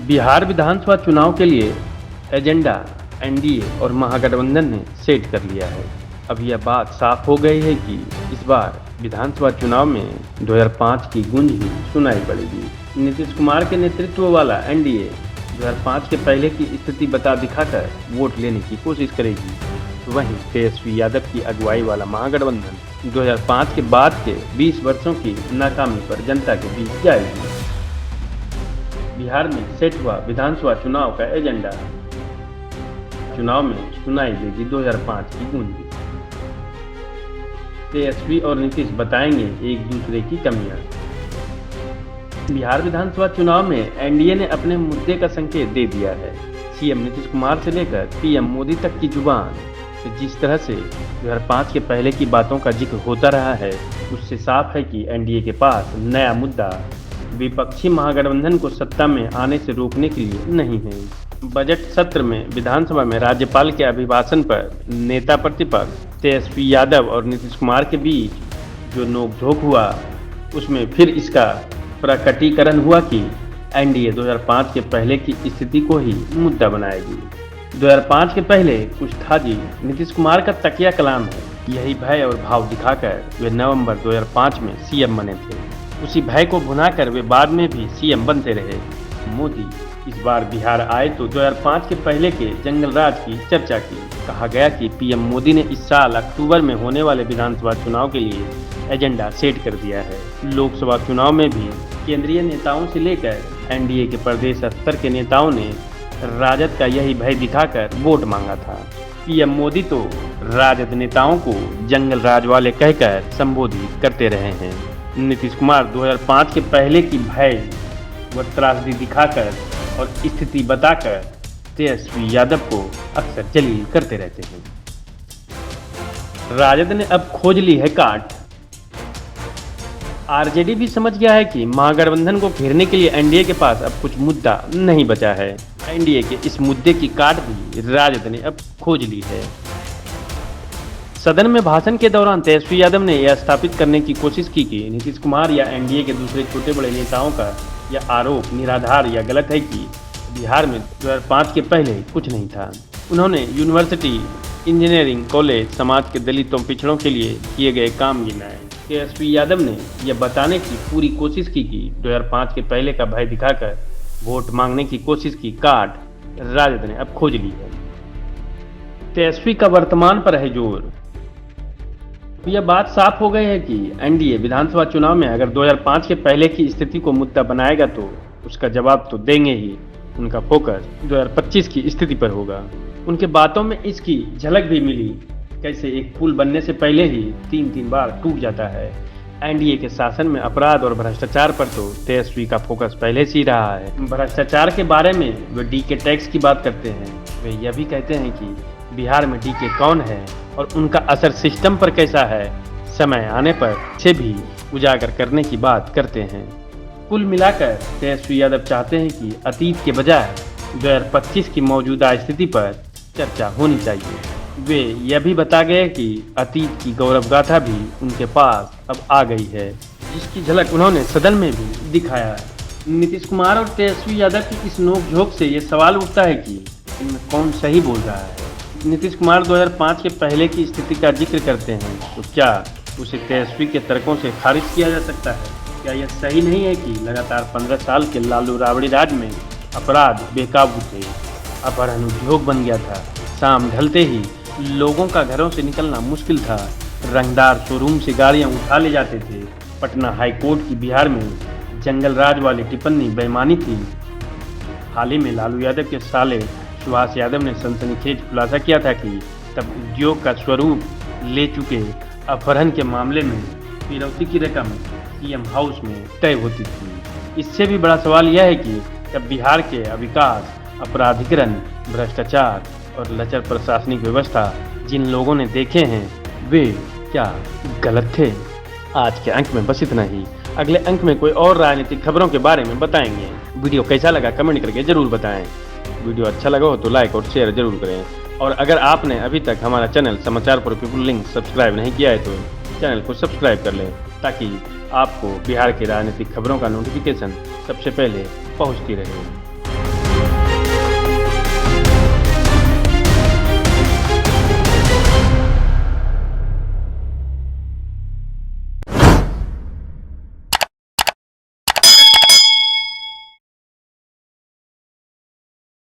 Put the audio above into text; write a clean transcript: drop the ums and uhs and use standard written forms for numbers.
बिहार विधानसभा चुनाव के लिए एजेंडा एनडीए और महागठबंधन ने सेट कर लिया है। अब यह बात साफ हो गई है कि इस बार विधानसभा चुनाव में 2005 की गूंज ही सुनाई पड़ेगी। नीतीश कुमार के नेतृत्व वाला एनडीए 2005 के पहले की स्थिति बता दिखाकर वोट लेने की कोशिश करेगी। वहीं तेजस्वी यादव की अगुवाई वाला महागठबंधन 2005 के बाद के 20 वर्षों की नाकामी पर जनता के बीच जाएगी। बिहार में सेट हुआ विधानसभा चुनाव का एजेंडा, चुनाव में सुनाई देगी 2005 की गूंज। तेजस्वी और नीतीश बताएंगे एक दूसरे की कमियां। बिहार विधानसभा चुनाव में एनडीए ने अपने मुद्दे का संकेत दे दिया है। सीएम नीतीश कुमार से लेकर पीएम मोदी तक की जुबान से जिस तरह से 2005 के पहले की बातों का जिक्र होता रहा है, उससे साफ है कि एनडीए के पास नया मुद्दा विपक्षी महागठबंधन को सत्ता में आने से रोकने के लिए नहीं है। बजट सत्र में विधानसभा में राज्यपाल के अभिभाषण पर नेता प्रतिपक्ष तेजस्वी यादव और नीतीश कुमार के बीच जो नोकझोंक हुआ, उसमें फिर इसका प्रकटीकरण हुआ कि एनडीए 2005 के पहले की स्थिति को ही मुद्दा बनाएगी। 2005 के पहले कुछ था जी, नीतीश कुमार का तकिया कलाम है। यही भय और भाव दिखाकर वे नवंबर 2005 में सीएम बने थे। उसी भय को भुनाकर वे बाद में भी सीएम बनते रहे। मोदी इस बार बिहार आए तो 2005 के पहले के जंगल राज की चर्चा की। कहा गया कि पीएम मोदी ने इस साल अक्टूबर में होने वाले विधानसभा चुनाव के लिए एजेंडा सेट कर दिया है। लोकसभा चुनाव में भी केंद्रीय नेताओं से लेकर एनडीए के प्रदेश स्तर के नेताओं ने राजद का यही भय दिखाकर वोट मांगा था। पीएम मोदी तो राजद नेताओं को जंगल राज वाले कहकर संबोधित करते रहे हैं। नीतीश कुमार 2005 के पहले की भय व त्रासदी दिखाकर और स्थिति बताकर तेजस्वी यादव को अक्सर जलील करते रहते हैं। राजद ने अब खोज ली है काट। आरजेडी भी समझ गया है कि महागठबंधन को घेरने के लिए एनडीए के पास अब कुछ मुद्दा नहीं बचा है। एनडीए के इस मुद्दे की काट भी राजद ने अब खोज ली है। सदन में भाषण के दौरान तेजस्वी यादव ने यह स्थापित करने की कोशिश की कि नीतीश कुमार या एनडीए के दूसरे छोटे बड़े नेताओं का यह आरोप निराधार या गलत है कि बिहार में 2005 के पहले कुछ नहीं था। उन्होंने यूनिवर्सिटी, इंजीनियरिंग कॉलेज, समाज के दलितों पिछड़ों के लिए किए गए काम गिनाए। तेजस्वी यादव ने यह बताने की पूरी कोशिश की कि 2005 के पहले का भय दिखाकर वोट मांगने की कोशिश की काट राजद ने अब खोज ली है। तेजस्वी का वर्तमान पर है जोर। यह बात साफ हो गई है कि एनडीए विधानसभा चुनाव में अगर 2005 के पहले की स्थिति को मुद्दा बनाएगा तो उसका जवाब तो देंगे ही। उनका फोकस 2025 की स्थिति पर होगा। उनके बातों में इसकी झलक भी मिली, कैसे एक पुल बनने से पहले ही 3 बार टूट जाता है। एनडीए के शासन में अपराध और भ्रष्टाचार पर तो तेजस्वी का फोकस पहले से ही रहा है। भ्रष्टाचार के बारे में वे डीके टैक्स की बात करते हैं। वे यह भी कहते हैं कि बिहार में डीके कौन है और उनका असर सिस्टम पर कैसा है, समय आने पर इसे भी उजागर करने की बात करते हैं। कुल मिलाकर तेजस्वी यादव चाहते हैं कि अतीत के बजाय 2025 की मौजूदा स्थिति पर चर्चा होनी चाहिए। वे यह भी बता गए कि अतीत की गौरव गाथा भी उनके पास अब आ गई है, जिसकी झलक उन्होंने सदन में भी दिखाया है। नीतीश कुमार और तेजस्वी यादव की इस नोकझोंक से ये सवाल उठता है कि इनमें कौन सही बोल रहा है। नीतीश कुमार 2005 के पहले की स्थिति का जिक्र करते हैं तो क्या उसे तेजस्वी के तर्कों से खारिज किया जा सकता है? क्या यह सही नहीं है कि लगातार 15 साल के लालू राबड़ी राज में अपराध बेकाबू थे, अपहरण उद्योग बन गया था, शाम ढलते ही लोगों का घरों से निकलना मुश्किल था, रंगदार शोरूम से गाड़ियां उठा ले जाते थे, पटना हाई कोर्ट की बिहार में जंगल राज वाली टिप्पणी बेईमानी थी। हाल ही में लालू यादव के साले सुभाष यादव ने सनसनीखेज खुलासा किया था कि तब उद्योग का स्वरूप ले चुके अपहरण के मामले में फिरौती की रकम सीएम हाउस में तय होती थी। इससे भी बड़ा सवाल यह है कि तब बिहार के अविकास, अपराधीकरण, भ्रष्टाचार और लचर प्रशासनिक व्यवस्था जिन लोगों ने देखे हैं वे क्या गलत थे? आज के अंक में बस इतना ही। अगले अंक में कोई और राजनीतिक खबरों के बारे में बताएंगे। वीडियो कैसा लगा कमेंट करके जरूर बताएं। वीडियो अच्छा लगा हो तो लाइक और शेयर जरूर करें। और अगर आपने अभी तक हमारा चैनल समाचार फॉर पीपल लिंक सब्सक्राइब नहीं किया है तो चैनल को सब्सक्राइब कर लें, ताकि आपको बिहार की राजनीतिक खबरों का नोटिफिकेशन सबसे पहले पहुंचती रहे।